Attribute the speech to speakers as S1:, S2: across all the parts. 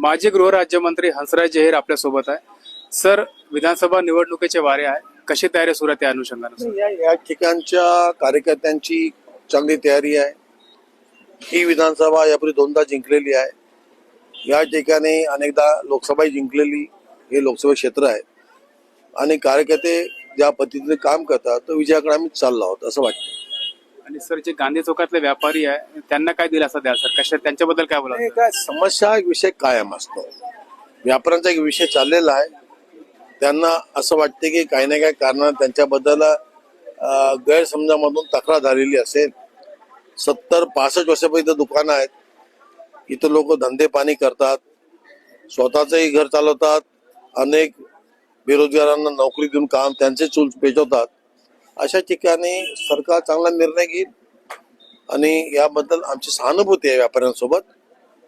S1: माजी गृहराज्यमंत्री हंसराज अहिर आपल्या सोबत आहे. सर, विधानसभा निवडणुकीचे वारे आहे, कशी तयारी सुरू आहे त्या अनुषंगाने?
S2: या ठिकाणच्या कार्यकर्त्यांची चांगली तयारी आहे. ही विधानसभा यापूर्वी दोनदा जिंकलेली आहे. या ठिकाणी अनेकदा लोकसभा जिंकलेली हे लोकसभा क्षेत्र आहे आणि कार्यकर्ते ज्या पद्धतीने काम करतात तो विजयाकडे आम्ही चाललो आहोत असं वाटतं.
S1: आणि सर, जे गांधी चौकातले व्यापारी आहे त्यांना काय दिलासा द्याल सर? कशा त्यांच्याबद्दल काय बोला?
S2: काय समस्या एक विषय कायम असतो. व्यापाऱ्यांचा एक विषय चाललेला आहे. त्यांना असं वाटते की काही ना काही कारणाने त्यांच्याबद्दल गैरसमजामधून तक्रार झालेली असेल. 70-65 वर्षापर्यंत दुकानं आहेत. इथं लोक धंदे पाणी करतात, स्वतःचंही घर चालवतात, अनेक बेरोजगारांना नोकरी देऊन काम त्यांचे चूल पेटवतात. अशा ठिकाणी सरकार चांगला निर्णय घेईल आणि याबद्दल आमची सहानुभूती आहे व्यापाऱ्यांसोबत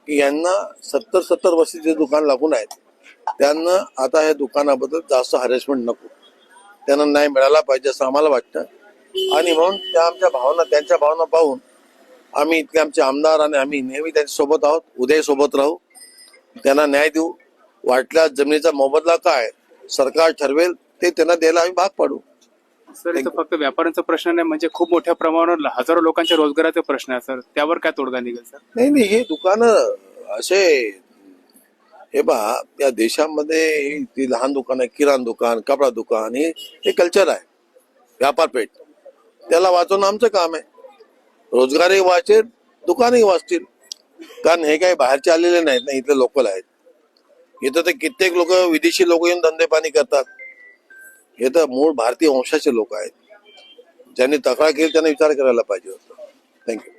S2: की यांना 70 वर्ष जे दुकान लागून आहेत त्यांना आता या दुकानाबद्दल जास्त हॅरेसमेंट नको, त्यांना न्याय मिळाला पाहिजे असं आम्हाला वाटतं. आणि म्हणून त्या आमच्या भावना, त्यांच्या भावना पाहून आम्ही इथले आमचे आमदार आणि आम्ही नेहमी त्यांच्या सोबत आहोत, उद्याही सोबत राहू, त्यांना न्याय देऊ. वाटल्या जमिनीचा मोबदला काय सरकार ठरवेल ते त्यांना द्यायला आम्ही भाग पाडू.
S1: सर, इथं फक्त व्यापाऱ्यांचा प्रश्न नाही, म्हणजे खूप मोठ्या प्रमाणावर हजारो लोकांच्या रोजगाराचा प्रश्न आहे सर, त्यावर काय तोडगा निघेल सर?
S2: नाही, हे दुकानं असे हे पहा, या देशामध्ये ती लहान दुकान आहे, किराणा दुकान, कपडा दुकान, हे कल्चर आहे, व्यापारपेठ. त्याला वाचवणं आमचं काम आहे. रोजगारही वाचेल, दुकानही वाचतील, कारण हे काही बाहेरचे आलेले नाहीत ना, इथले लोकल आहेत. इथं तर कित्येक लोक, विदेशी लोक येऊन धंदे पाणी करतात. हे तर मूळ भारतीय वंशाचे लोक आहेत. ज्यांनी तक्रार केली त्यांना विचार करायला पाहिजे होता. थँक्यू.